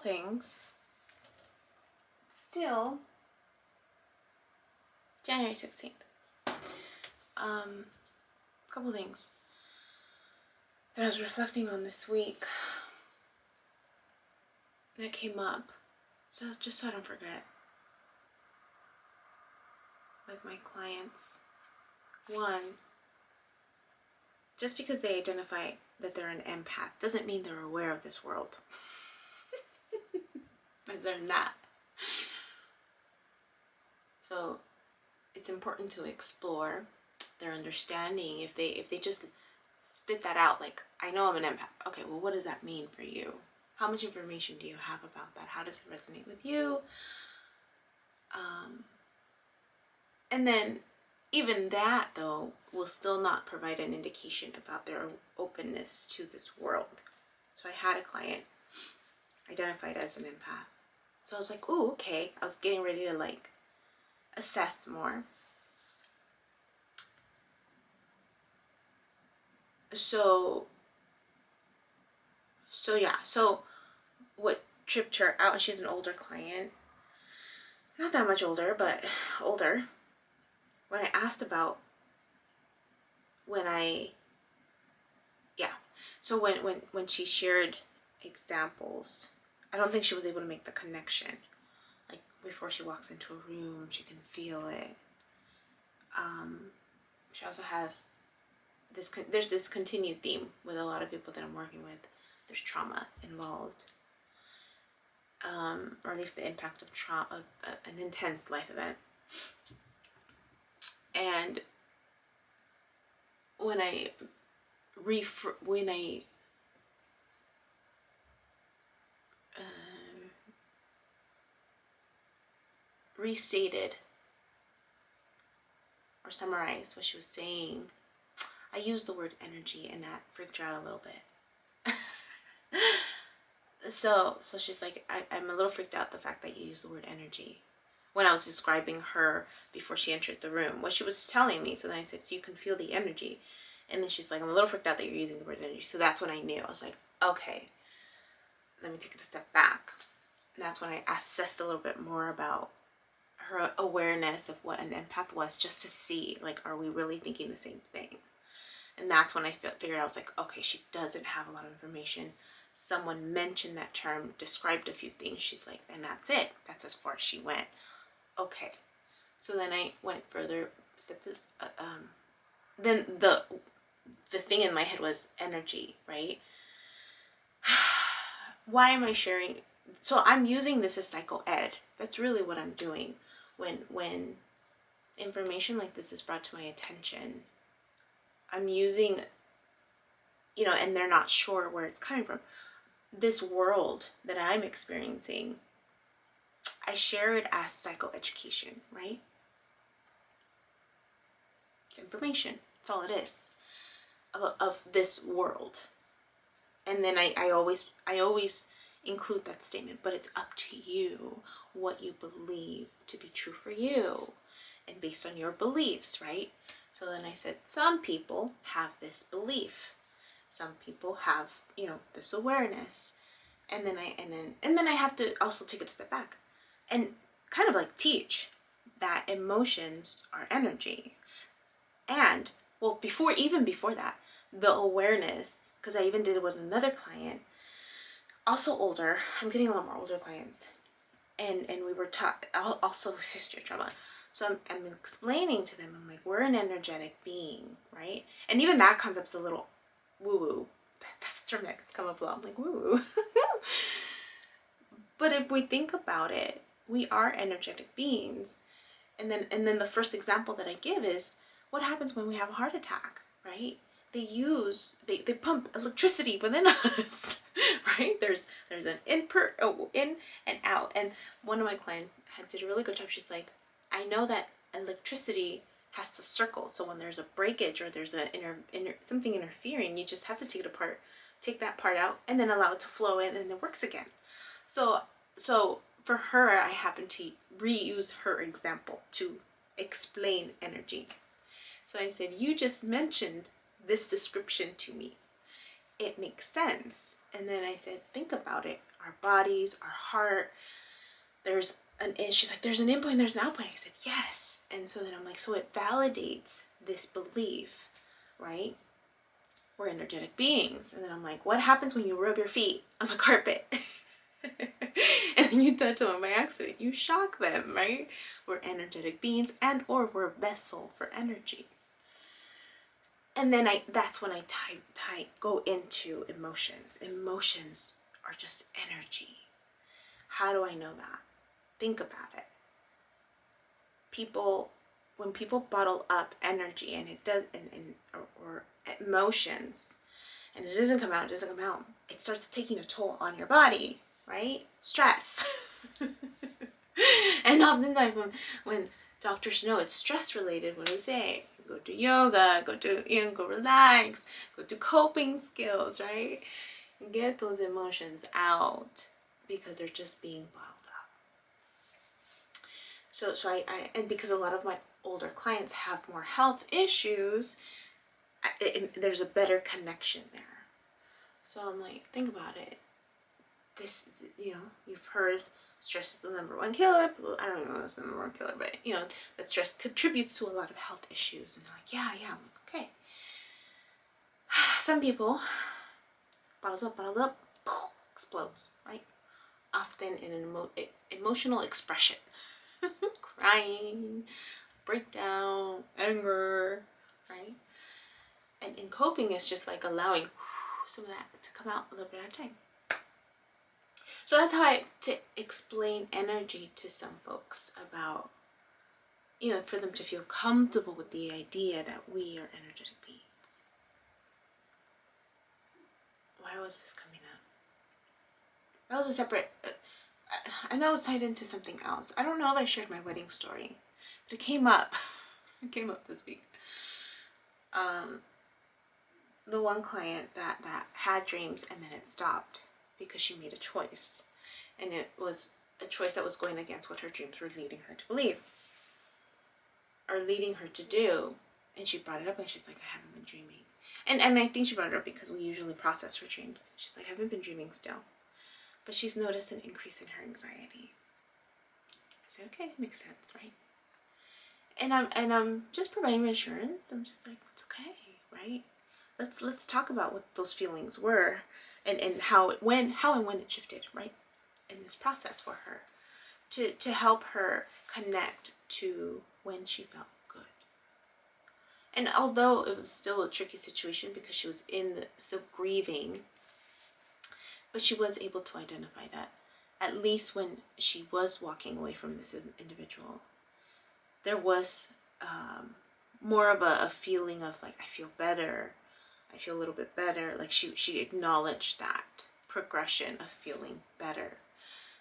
things. Still, January 16th. Couple things that I was reflecting on this week that came up. So just so I don't forget. With my clients. One, just because they identify that they're an empath doesn't mean they're aware of this world. But they're not. So it's important to explore their understanding. If they just spit that out, like, I know I'm an empath. Okay, well, what does that mean for you? How much information do you have about that? How does it resonate with you? And then even that, though, will still not provide an indication about their openness to this world. So I had a client identified as an empath. So I was like, oh, okay. I was getting ready to like assess more. So yeah. So what tripped her out, and she's an older client. Not that much older, but older. When I asked about so when she shared examples, I don't think she was able to make the connection. Like before she walks into a room, she can feel it. She also has there's this continued theme with a lot of people that I'm working with. There's trauma involved, or at least the impact of trauma, an intense life event. And when I restated or summarized what she was saying, I used the word energy, and that freaked her out a little bit. So she's like, I'm a little freaked out the fact that you use the word energy when I was describing her before she entered the room, what she was telling me. So then I said, so you can feel the energy. And then she's like, I'm a little freaked out that you're using the word energy. So that's when I knew. I was like, okay, let me take it a step back. And that's when I assessed a little bit more about her awareness of what an empath was, just to see, like, are we really thinking the same thing? And that's when I figured I was like, okay, she doesn't have a lot of information. Someone mentioned that term, described a few things. She's like, and that's it. That's as far as she went. Okay. So then I went further. Then the thing in my head was energy, right? Why am I sharing? So I'm using this as psycho-ed. That's really what I'm doing. When information like this is brought to my attention, I'm using, and they're not sure where it's coming from. This world that I'm experiencing, I share it as psychoeducation, right? Information, that's all it is, of this world. And then I always include that statement, but it's up to you what you believe to be true for you and based on your beliefs, right? So then I said, some people have this belief. Some people have, this awareness. And then I have to also take it a step back and kind of like teach that emotions are energy. And well, before that, the awareness, because I even did it with another client, also older. I'm getting a lot more older clients, and we were taught also history of trauma. So I'm explaining to them, I'm like, we're an energetic being, right? And even that concept's a little woo-woo. That's the term that's come up a lot. I'm like, woo-woo. But if we think about it, we are energetic beings. And then the first example that I give is what happens when we have a heart attack, right? They pump electricity within us, right? There's an in and out. And one of my clients did a really good job. She's like, I know that electricity has to circle. So when there's a breakage or there's something interfering, you just have to take it apart, take that part out, and then allow it to flow in, and it works again. So for her, I happen to reuse her example to explain energy. So I said, you just mentioned this description to me. It makes sense. And then I said, think about it. our bodies, our heart. And she's like, there's an input and there's an output. I said, yes. And so then I'm like, so it validates this belief, right? We're energetic beings. And then I'm like, what happens when you rub your feet on the carpet? And then you touch them by accident? You shock them, right? We're energetic beings, and or we're a vessel for energy. And then that's when I go into emotions. Emotions are just energy. How do I know that? Think about it. When people bottle up energy and it does, or emotions, and it doesn't come out, it starts taking a toll on your body, right? Stress. And oftentimes when doctors know it's stress related, what do they say? Go do yoga, go relax, go do coping skills, right? Get those emotions out because they're just being bottled up. So I and because a lot of my older clients have more health issues, there's a better connection there. So I'm like, think about it. This, you've heard stress is the #1 killer. I don't even know if it's the #1 killer, but that stress contributes to a lot of health issues. And they're like, yeah. I'm like, okay. Some people, bottles up, poof, explodes, right? Often in an emotional expression. Crying, breakdown, anger, right? And in coping, it's just like allowing some of that to come out a little bit at a time. So that's how to explain energy to some folks about, for them to feel comfortable with the idea that we are energetic beings. Why was this coming up? That was a separate, I know it was tied into something else. I don't know if I shared my wedding story, but it came up. It came up this week. The one client that had dreams and then it stopped because she made a choice, and it was a choice that was going against what her dreams were leading her to believe or leading her to do. And she brought it up and she's like, I haven't been dreaming. And I think she brought it up because we usually process her dreams. She's like, I haven't been dreaming still, but she's noticed an increase in her anxiety. I said, okay, makes sense, right? And I'm just providing reassurance. I'm just like, it's okay, right? Let's talk about what those feelings were, and how and when it shifted, right, in this process for her, to help her connect to when she felt good. And although it was still a tricky situation because she was still grieving, but she was able to identify that, at least when she was walking away from this individual, there was more of a feeling of like, I feel better. I feel a little bit better. Like she acknowledged that progression of feeling better.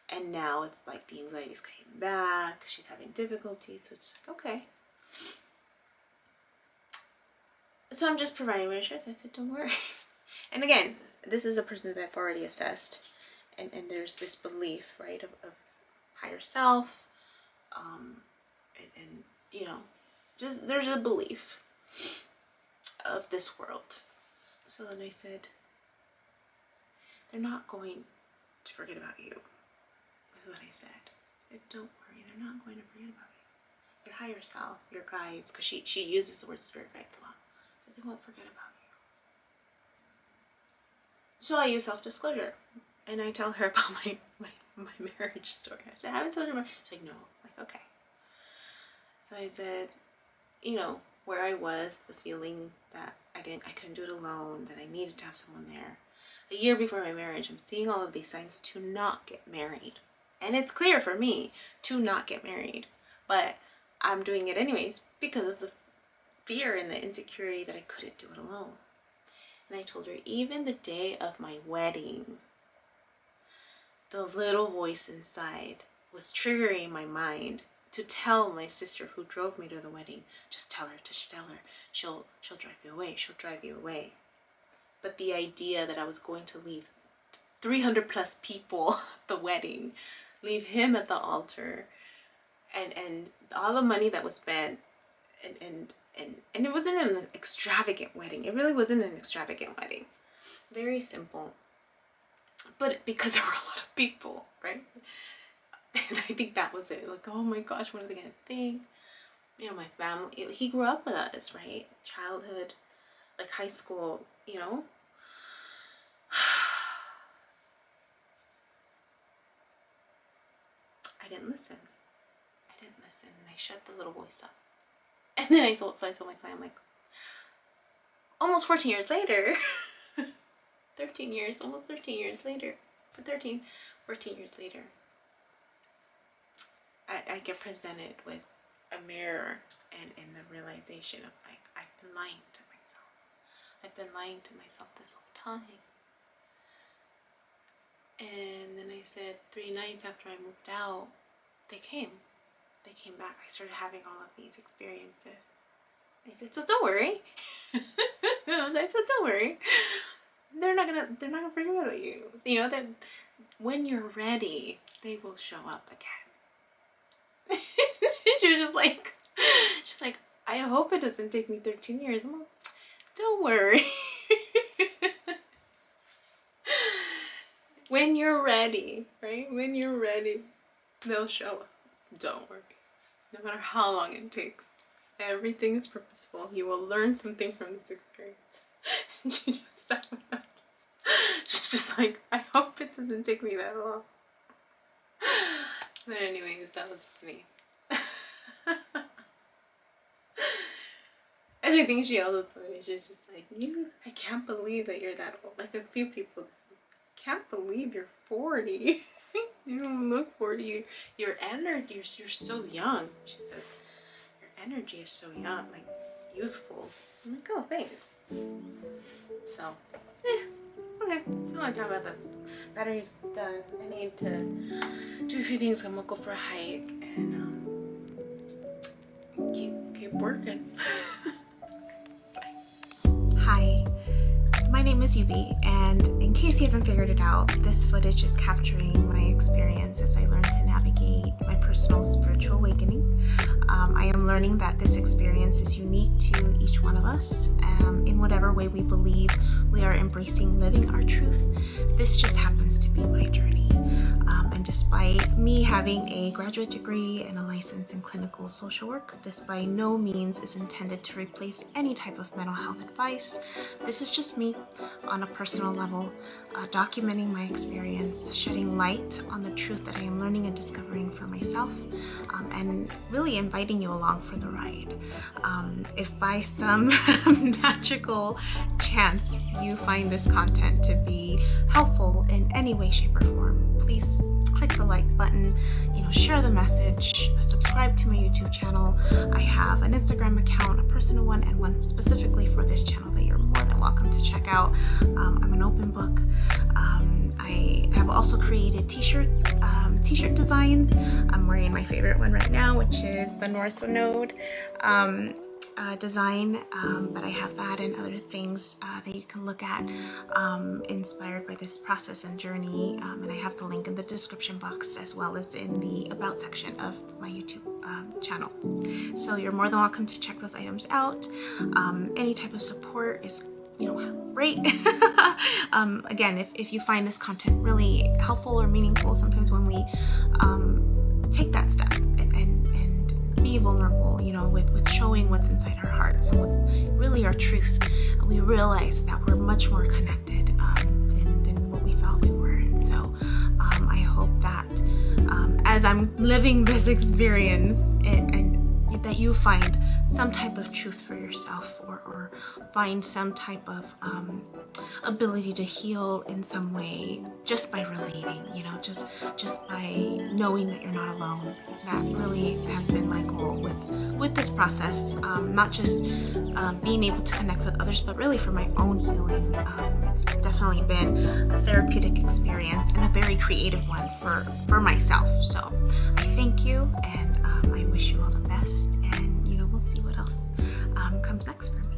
And now it's like the anxiety's coming back. She's having difficulties. So it's like, okay. So I'm just providing reassurance. I said, don't worry. And again, this is a person that I've already assessed. And there's this belief, right, of higher self. And just there's a belief of this world. So then I said, they're not going to forget about you. That's what I said. Don't worry, they're not going to forget about you. Your higher self, your guides, because she uses the word spirit guides a lot. So they won't forget about you. So I use self-disclosure. And I tell her about my marriage story. I said, I haven't told you my... She's like, no. I'm like, okay. So I said, where I was, the feeling that I couldn't do it alone, that I needed to have someone there. A year before my marriage, I'm seeing all of these signs to not get married. And it's clear for me to not get married. But I'm doing it anyways because of the fear and the insecurity that I couldn't do it alone. And I told her, even the day of my wedding, the little voice inside was triggering my mind to tell my sister who drove me to the wedding, just tell her, she'll drive you away. But the idea that I was going to leave 300 plus people at the wedding, leave him at the altar, and all the money that was spent, and it wasn't an extravagant wedding. It really wasn't an extravagant wedding. Very simple. but because there were a lot of people, right? And I think that was it. Like, oh my gosh, what are they gonna think? You know, my family, he grew up with us, right? Childhood, like high school, you know? I didn't listen. And I shut the little voice up. And then I told my family, I'm like, almost 14 years later, 13 years, almost 13 years later, 14 years later, I get presented with a mirror and the realization of like, I've been lying to myself. I've been lying to myself this whole time. And then I said 3 nights after I moved out, they came back. I started having all of these experiences. I said, so don't worry. I said, don't worry. They're not gonna forget about you. You know, that when you're ready, they will show up again. She was just like, I hope it doesn't take me 13 years. I'm like, don't worry. When you're ready, right? When you're ready, they'll show up. Don't worry. No matter how long it takes, everything is purposeful. You will learn something from this experience. And she just sat with us. She's just like, I hope it doesn't take me that long. But anyways, that was funny. And I think she also told me, she's just like, I can't believe that you're that old. Like a few people, can't believe you're 40. You don't look 40. Your energy, you're so young. She said, your energy is so young, like youthful. I'm like, oh, thanks. So, okay. So I'm talk about the battery's done. I need to do a few things. I'm gonna go for a hike and keep working. Hi. My name is Yubi, and in case you haven't figured it out, this footage is capturing my experience as I learn to navigate my personal spiritual awakening. I am learning that this experience is unique to each one of us. In whatever way we believe we are embracing living our truth, this just happens to be my journey. And despite me having a graduate degree and a license in clinical social work, this by no means is intended to replace any type of mental health advice. This is just me on a personal level, documenting my experience, shedding light on the truth that I am learning and discovering for myself, and really inviting you along for the ride. If by some magical chance you find this content to be helpful in any way, shape, or form, please click the like button, share the message, subscribe to my YouTube channel. I have an Instagram account, a personal one, and one specifically for this channel that you're more than welcome to check out. I'm an open book. I have also created t-shirt designs. I'm wearing my favorite one right now, which is the North Node design, but I have that and other things that you can look at inspired by this process and journey, and I have the link in the description box as well as in the about section of my YouTube channel. So you're more than welcome to check those items out. Any type of support is great. Again, if you find this content really helpful or meaningful, sometimes when we take that step and be vulnerable, with showing what's inside our hearts and what's really our truth, we realize that we're much more connected than what we thought we were. And so I hope that as I'm living this experience and that you find some type of truth for yourself, or find some type of ability to heal in some way just by relating, just by knowing that you're not alone. That really has been my goal with this process, not just being able to connect with others, but really for my own healing. It's definitely been a therapeutic experience and a very creative one for myself. So I thank you, and I wish you all the best, and we'll see what else comes next for me.